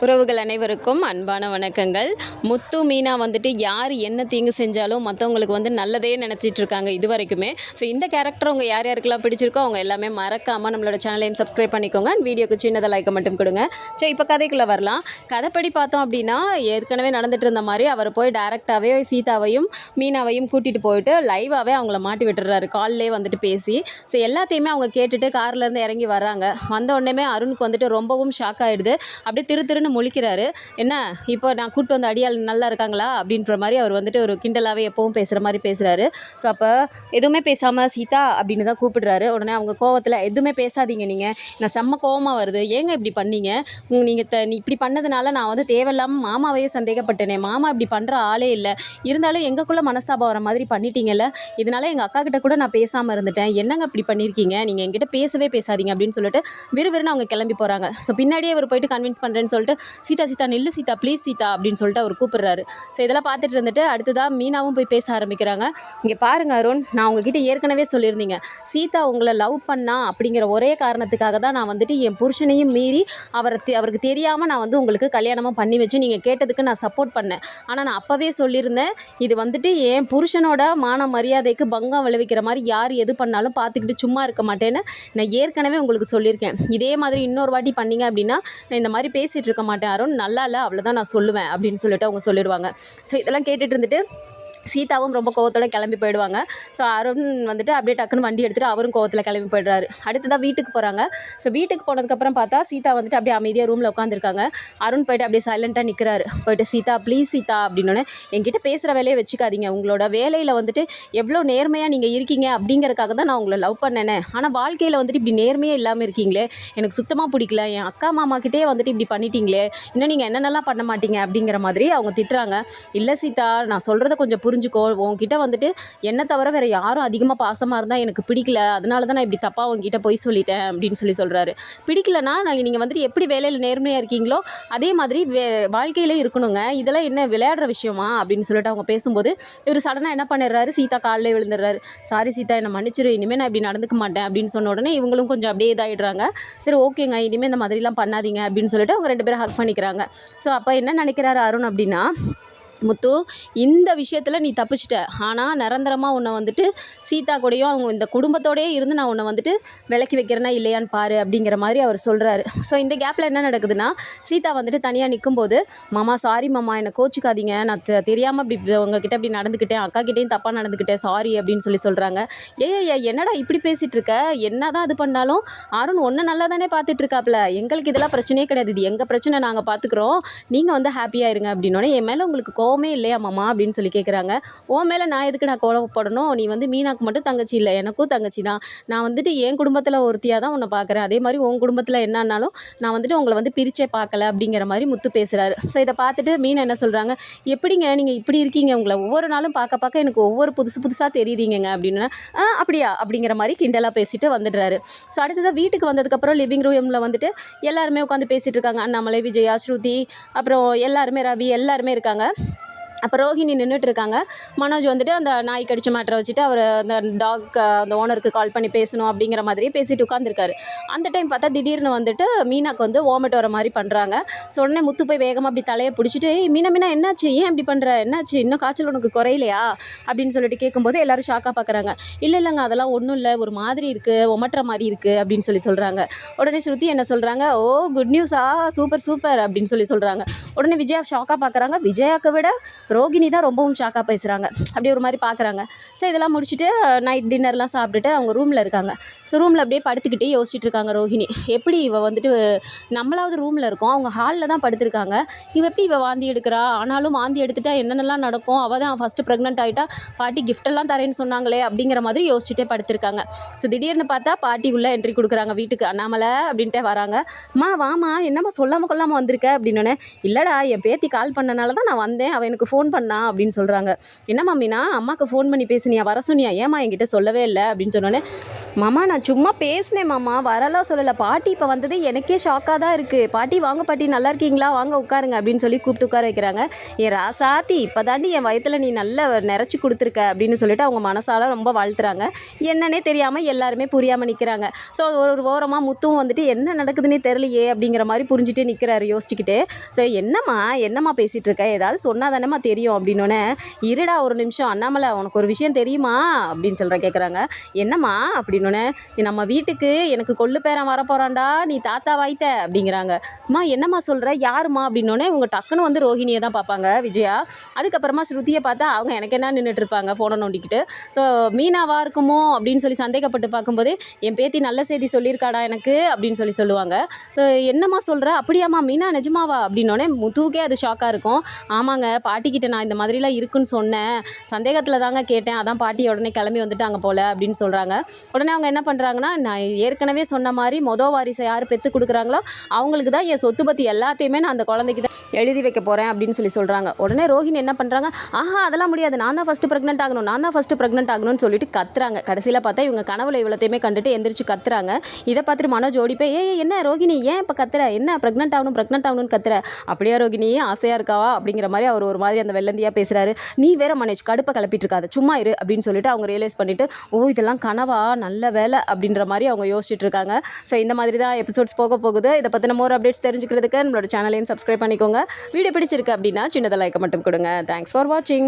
உறவுகள் அனைவருக்கும் அன்பான வணக்கங்கள். முத்து மீனா வந்துட்டு யார் என்ன தீங்கு செஞ்சாலும் மற்றவங்களுக்கு வந்து நல்லதே நினச்சிட்டு இருக்காங்க இது வரைக்குமே. ஸோ இந்த கேரக்டர் அவங்க யார் யாருக்கெல்லாம் பிடிச்சிருக்கோ அவங்க எல்லாமே மறக்காமல் நம்மளோட சேனலையும் சப்ஸ்கிரைப் பண்ணிக்கோங்க. வீடியோக்கு சின்னதாக லைக்கை மட்டும் கொடுங்க. ஸோ இப்போ கதைக்குள்ளே வரலாம். கதைப்படி பார்த்தோம் அப்படின்னா ஏற்கனவே நடந்துட்டு இருந்த மாதிரி அவர் போய் டேரெக்டாகவே சீதாவையும் மீனாவையும் கூட்டிகிட்டு போயிட்டு லைவாகவே அவங்கள மாட்டி விட்டுறாரு. கால்லே வந்துட்டு பேசி ஸோ எல்லாத்தையுமே அவங்க கேட்டுட்டு கார்லேருந்து இறங்கி வராங்க. வந்த உடனே அருணுக்கு வந்துட்டு ரொம்பவும் ஷாக் ஆகிடுது. அப்படியே திருன்னு முழிக்கிறாரு. என்ன இப்போ நான் கூப்பிட்டு வந்த அடியாள் நல்லா இருக்காங்களா அப்படின்ற மாதிரி அவர் வந்துட்டு ஒரு கிண்டலாகவே எப்பவும் பேசுகிற மாதிரி பேசுகிறாரு. ஸோ அப்போ எதுவுமே பேசாமல் சீதா அப்படின்னு தான் கூப்பிடுறாரு. உடனே அவங்க கோவத்தில் எதுவுமே பேசாதீங்க, நீங்கள் நான் செம்ம கோவமாக வருது, ஏங்க இப்படி பண்ணீங்க, நீ இப்படி பண்ணதுனால நான் வந்து தேவையில்லாமல் மாமாவையே சந்தேகப்பட்டேனே, மாமா இப்படி பண்ணுற ஆளே இல்லை, இருந்தாலும் எங்களுக்குள்ளே மனஸ்தாபம் வர மாதிரி பண்ணிட்டீங்கல்ல, இதனால எங்கள் அக்கா கிட்ட கூட நான் பேசாமல் இருந்துட்டேன், என்னங்க இப்படி பண்ணியிருக்கீங்க, நீங்கள் என்கிட்ட பேசவே பேசாதீங்க அப்படின்னு சொல்லிட்டு விறுவிறுன்னு அவங்க கிளம்பி போகிறாங்க. ஸோ பின்னாடியே அவர் போயிட்டு கன்வின்ஸ் பண்ணுறேன்னு சொல்லிட்டு சீதா நில்லு சீதா ப்ளீஸ் சீதா அப்படின்னு சொல்லிட்டு அவர் கூப்பிடுறாரு. ஸோ இதெல்லாம் பார்த்துட்டு இருந்துட்டு அடுத்ததாக மீனாவும் போய் பேச ஆரம்பிக்கிறாங்க. இங்கே பாருங்க அருண், நான் உங்ககிட்ட ஏற்கனவே சொல்லியிருந்தீங்க, சீதா உங்களை லவ் பண்ணா அப்படிங்கிற ஒரே காரணத்துக்காக தான் நான் வந்துட்டு என் புருஷனையும் மீறி அவருக்கு தெரியாமல் நான் வந்து உங்களுக்கு கல்யாணமும் பண்ணி வச்சு நீங்கள் கேட்டதுக்கு நான் சப்போர்ட் பண்ணேன். ஆனால் நான் அப்போவே சொல்லியிருந்தேன், இது வந்துட்டு என் புருஷனோட மான மரியாதைக்கு பங்கம் விளைவிக்கிற மாதிரி யார் எது பண்ணாலும் பார்த்துக்கிட்டு சும்மா இருக்க மாட்டேன்னு நான் ஏற்கனவே உங்களுக்கு சொல்லியிருக்கேன். இதே மாதிரி இன்னொரு வாட்டி பண்ணீங்க அப்படின்னா நான் இந்த மாதிரி பேசிகிட்டு இருக்க மாட்டேன் அருண், நல்லா இல்லை அவ்வளோதான் நான் சொல்லுவேன் அப்படின்னு சொல்லிட்டு அவங்க சொல்லிடுவாங்க. ஸோ இதெல்லாம் கேட்டுட்டு இருந்துட்டு சீதாவும் ரொம்ப கோவத்தோடு கிளம்பி போயிடுவாங்க. ஸோ அருண் வந்துட்டு அப்படியே டக்குன்னு வண்டி எடுத்துகிட்டு அவரும் கோவத்தில் கிளம்பி போய்டுறாரு. அடுத்ததாக வீட்டுக்கு போகிறாங்க. ஸோ வீட்டுக்கு போனதுக்கப்புறம் பார்த்தா சீதா வந்துட்டு அப்படியே அமைதியாக ரூமில் உட்காந்துருக்காங்க. அருண் போய்ட்டு அப்படியே சைலண்ட்டாக நிற்கிறாரு. போய்ட்டு சீதா ப்ளீஸ் சீதா அப்படின்னோடனே என்கிட்ட பேசுகிற வேலையை வச்சுக்காதீங்க, உங்களோட வேலையில் வந்துட்டு எவ்வளோ நேர்மையாக நீங்கள் இருக்கீங்க அப்படிங்கிறதுக்காக தான் நான் உங்களை லவ் பண்ணேனே, ஆனால் வாழ்க்கையில் வந்துட்டு இப்படி நேர்மையே இல்லாமல் இருக்கீங்களே, எனக்கு சுத்தமாக பிடிக்கல, என் அக்கா மாமாக்கிட்டே வந்துட்டு இப்படி பண்ணிட்டீங்களே, இன்னும் நீங்கள் என்னென்னலாம் பண்ண மாட்டீங்க அப்படிங்கிற மாதிரி அவங்க திட்டுறாங்க. இல்லை சீதா, நான் சொல்கிறத கொஞ்சம் புரிஞ்சுக்கோ, உங்ககிட்ட வந்துட்டு என்ன தவிர வேறு யாரும் அதிகமாக பாசமாக இருந்தால் எனக்கு பிடிக்கல, அதனால தான் நான் இப்படி தப்பாக உங்ககிட்ட போய் சொல்லிட்டேன் அப்படின்னு சொல்கிறாரு. பிடிக்கலனா நீங்கள் வந்துட்டு எப்படி வேலையில் நேர்மையாக இருக்கீங்களோ அதே மாதிரி வாழ்க்கையிலே இருக்கணுங்க, இதெல்லாம் என்ன விளையாடுற விஷயமா அப்படின்னு சொல்லிட்டு அவங்க பேசும்போது இவர் சடனாக என்ன பண்ணிடுறாரு, சீதா காலில் விழுந்துடுறாரு. சாரி சீதா, என்னை மன்னிச்சிரு, இனிமேல் நான் இப்படி நடந்துக்க மாட்டேன் அப்படின்னு சொன்ன உடனே இவங்களும் கொஞ்சம் அப்படியே இதாகிடுறாங்க. சரி ஓகேங்க, இனிமேல் இந்த மாதிரிலாம் பண்ணாதீங்க அப்படின்னு சொல்லிட்டு அவங்க ரெண்டு பேரும் ஹக் பண்ணிக்கிறாங்க. ஸோ அப்போ என்ன நினைக்கிறாரு அருண் அப்படின்னா, முத்து இந்த விஷயத்தில் நீ தப்பிச்சிட்ட, ஆனால் நிரந்தரமாக உன்னை வந்துட்டு சீதா கூடயும் அவங்க இந்த குடும்பத்தோடையே இருந்து நான் உன்னை வந்துட்டு விலக்கி வைக்கிறேன்னா இல்லையான்னு பாரு அப்படிங்கிற மாதிரி அவர் சொல்கிறாரு. ஸோ இந்த கேப்பில் என்ன நடக்குதுன்னா, சீதா வந்துட்டு தனியாக நிற்கும்போது மாமா சாரி மாமா, என்னை கோச்சிக்காதீங்க, நான் தெரியாமல் இப்படி உங்ககிட்ட இப்படி நடந்துக்கிட்டேன், அக்கா கிட்டேயும் தப்பாக நடந்துக்கிட்டேன், சாரி அப்படின்னு சொல்கிறாங்க. என்னடா இப்படி பேசிகிட்டு இருக்க, என்ன தான் இது பண்ணாலும் அருண் ஒன்று நல்லா தானே பார்த்துட்டு இருக்காப்புல, எங்களுக்கு இதெல்லாம் பிரச்சனையே கிடையாது, இது எங்கள் பிரச்சனை, நாங்கள் பார்த்துக்குறோம், நீங்கள் வந்து ஹாப்பியாக இருங்க அப்படின்னோடனே என் மேலே உங்களுக்கு கோவமே இல்லையா மாமா அப்படின்னு கேட்குறாங்க. ஓ மேலே நான் எதுக்கு நான் கோவப்படணும், நீ வந்து மீனாக்கு மட்டும் தங்கச்சி இல்லை, எனக்கும் தங்கச்சி தான், நான் வந்துட்டு என் குடும்பத்தில் ஒருத்தியாக தான் உன்னை பார்க்குறேன், அதே மாதிரி உன் குடும்பத்தில் என்னன்னாலும் நான் வந்துட்டு உங்களை வந்து பிரிச்சே பார்க்கல அப்படிங்கிற மாதிரி முத்து பேசுகிறாரு. ஸோ இதை பார்த்துட்டு மீனா என்ன சொல்கிறாங்க, எப்படிங்க நீங்கள் இப்படி இருக்கீங்க, உங்களை ஒவ்வொரு நாளும் பார்க்க எனக்கு ஒவ்வொரு புதுசாக தெரியுறீங்க அப்படின்னு. அப்படியா அப்படிங்கிற மாதிரி கிண்டலாக பேசிட்டு வந்துடுறாரு. ஸோ அடுத்ததாக வீட்டுக்கு வந்ததுக்கப்புறம் லிவிங் ரூமில் வந்துட்டு எல்லாருமே உட்காந்து பேசிகிட்டு இருக்காங்க. அண்ணாமலை, விஜயா, ஸ்ருதி, அப்புறம் எல்லாருமே ரவி எல்லாருமே இருக்காங்க. அப்போ ரோஹிணி நின்றுட்டு இருக்காங்க. மனோஜ் வந்துட்டு அந்த நாய் கடிச்ச மேட்டரை வச்சுட்டு அவர் அந்த டாக் அந்த ஓனருக்கு கால் பண்ணி பேசணும் அப்படிங்கிற மாதிரியே பேசிட்டு உட்காந்துருக்காரு. அந்த டைம் பார்த்தா திடீர்னு வந்துட்டு மீனாக்கு வந்து வாமிட் வர மாதிரி பண்ணுறாங்க. ஸோ உடனே முத்து போய் வேகமாக அப்படி தலையை பிடிச்சிட்டு மீனா என்னாச்சு, ஏன் இப்படி பண்ணுற, என்னாச்சு, இன்னும் காய்ச்சல் உனக்கு குறையிலையா அப்படின்னு சொல்லிட்டு கேட்கும்போது எல்லோரும் ஷாக்காக பார்க்குறாங்க. இல்லைங்க அதெல்லாம் ஒன்றும் இல்லை, ஒரு மாதிரி இருக்குது, ஒமட்டுற மாதிரி இருக்குது அப்படின்னு சொல்கிறாங்க. உடனே ஸ்ருதி என்ன சொல்கிறாங்க, ஓ குட் நியூஸா, சூப்பர் அப்படின்னு சொல்கிறாங்க. உடனே விஜயா ஷாக்காக பார்க்குறாங்க. விஜயாவை விட ரோகிணி தான் ரொம்பவும் ஷாக்காக பேசுகிறாங்க. அப்படி ஒரு மாதிரி பார்க்குறாங்க. ஸோ இதெல்லாம் முடிச்சுட்டு நைட் டின்னர்லாம் சாப்பிட்டுட்டு அவங்க ரூமில் இருக்காங்க. ஸோ ரூமில் அப்படியே படுத்துக்கிட்டே யோசிச்சுட்டு இருக்காங்க ரோஹிணி. எப்படி இவள் வந்துட்டு நம்மளாவது ரூமில் இருக்கோம், அவங்க ஹாலில் தான் படுத்திருக்காங்க, எப்படி இவள் வாந்தி எடுக்கிறா, ஆனாலும் வாந்தி எடுத்துட்டா என்னென்னலாம் நடக்கும், அவள் தான் ஃபஸ்ட்டு ப்ரெக்னென்ட் ஆகிட்டா, பாட்டி கிஃப்டெல்லாம் தரேன்னு சொன்னாங்களே அப்படிங்கிற மாதிரி யோசிச்சுட்டே படுத்திருக்காங்க. ஸோ திடீர்னு பார்த்தா பாட்டி உள்ளே என்ட்ரி கொடுக்குறாங்க வீட்டுக்கு. அண்ணாமலை அப்படின்ட்டே வராங்க. வாமா என்னம்மா சொல்லாமல் கொள்ளாமல் வந்திருக்க அப்படின்னோடனே, இல்லைடா என் பேத்தி கால் பண்ணனால தான் நான் வந்தேன், அவள் எனக்கு ஃபோன் ஃபோன் பண்ணா அப்படின்னு சொல்கிறாங்க. என்னம்மா மீனா, அம்மாவுக்கு ஃபோன் பண்ணி பேசுனியா, வர சொன்னியா, ஏம்மா என்கிட்ட சொல்லவே இல்லை அப்படின்னு சொன்னோன்னே, மாமா நான் சும்மா பேசினேன் மாமா, வரலாம் சொல்லலை. பாட்டி இப்போ வந்தது எனக்கே ஷாக்காக தான் இருக்குது. பாட்டி வாங்க பாட்டி, நல்லா இருக்கீங்களா, வாங்க உட்காருங்க அப்படின்னு சொல்லி கூப்பிட்டு உட்கார வைக்கிறாங்க. என் ராசாத்தி இப்போ தாண்டி என் வயத்தில் நீ நல்லா நிறச்சி கொடுத்துருக்க அப்படின்னு சொல்லிட்டு அவங்க மனசால ரொம்ப வாழ்த்துறாங்க. என்னன்னே தெரியாமல் எல்லாருமே புரியாமல் நிற்கிறாங்க. ஸோ ஒரு ஓரமாக முத்துவும் வந்துட்டு என்ன நடக்குதுன்னே தெரியலையே அப்படிங்கிற மாதிரி புரிஞ்சுட்டே நிற்கிறாரு யோசிச்சுக்கிட்டு. ஸோ என்னம்மா பேசிகிட்டு இருக்க, ஏதாவது சொன்னால் தானேம்மா தெரியும் அப்படின்னோடனே, இருடா ஒரு நிமிஷம் அண்ணாமலை, உனக்கு ஒரு விஷயம் தெரியுமா அப்படின்னு சொல்கிறேன். கேட்குறாங்க. என்னம்மா அப்படின்னோடனே, நம்ம வீட்டுக்கு எனக்கு கொள்ளு பேரன் வரப்போகிறான்டா, நீ தாத்தா வாய்த்த அப்படிங்கிறாங்க. அம்மா என்னம்மா சொல்கிற, யாருமா அப்படின்னோடனே இவங்க டக்குன்னு வந்து ரோஹிணியை தான் பார்ப்பாங்க, விஜயா. அதுக்கப்புறமா ஸ்ருதியை பார்த்தா அவங்க எனக்கு என்ன நின்றுட்டு இருப்பாங்க ஃபோனை நோண்டிக்கிட்டு. ஸோ மீனாவா இருக்குமோ அப்படின்னு சொல்லி சந்தேகப்பட்டு பார்க்கும்போது, என் பேத்தி நல்ல செய்தி சொல்லியிருக்காடா எனக்கு அப்படின்னு சொல்லுவாங்க. ஸோ என்னம்மா சொல்கிற, அப்படியாம்மா மீனா நிஜமாவா அப்படின்னோடனே முத்துவுக்கே அது ஷாக்காக இருக்கும். ஆமாங்க, பாட்டிக்கிட்ட நான் இந்த மாதிரிலாம் இருக்குன்னு சொன்னேன், சந்தேகத்தில் தாங்க கேட்டேன், அதான் பாட்டி உடனே கிளம்பி வந்துட்டாங்க போல் அப்படின்னு சொல்கிறாங்க. உடனே அவங்க என்ன பண்ணுறாங்கன்னா, நான் ஏற்கனவே சொன்ன மாதிரி வாரிசை யார் பெற்று கொடுக்குறாங்களோ அவங்களுக்கு தான் என் சொத்து பற்றி எல்லாத்தையுமே நான் அந்த குழந்தைக்கு தான் எழுதி வைக்க போகிறேன் அப்படின்னு சொல்கிறாங்க. உடனே ரோஹிணி என்ன பண்ணுறாங்க, ஆஹா அதெல்லாம் முடியாது, நான் தான் ஃபஸ்ட்டு ப்ரெக்னென்ட் ஆகணும்னு சொல்லிட்டு கத்துறாங்க. கடைசியில் பார்த்தா இவங்க கனவுல இவ்வளோத்தையுமே கண்டுட்டு எந்திரிச்சு கத்துறாங்க. இதை பார்த்துட்டு மனோஜ் ஓடி போய், என்ன ரோஹிணி ஏன் இப்போ கத்துற, என்ன ப்ரெக்னென்ட் ஆகணும்னு கத்துற, அப்படியா ரோஹிணி ஆசையாக இருக்காவா அப்படிங்கிற மாதிரி அவர் ஒரு மாதிரி அந்த வெள்ளந்தியாக பேசுகிறாரு. நீ வேற மனோஜ் கடுப்பை கிளப்பிட்டு இருக்காது, சும்மா இரு அப்படின்னு சொல்லிட்டு அவங்க ரியலைஸ் பண்ணிவிட்டு, ஓ இதெல்லாம் கனவா, நல்ல வேலை அப்படின்ற மாதிரி அவங்க யோசிச்சுட்டு இருக்காங்க. ஸோ இந்த மாதிரி தான் எபிசோட்ஸ் போக போகுது. இதை பற்றின மோர் அப்டேட்ஸ் தெரிஞ்சுக்கிறதுக்கு நம்மளோட சேனலையும் சப்ஸ்கிரைப் பண்ணிக்கோங்க. வீடியோ பிடிச்சிருக்கு அப்படின்னா சின்னதாக லைக்கை மட்டும் கொடுங்க. தேங்க்ஸ் ஃபார் வாட்சிங்.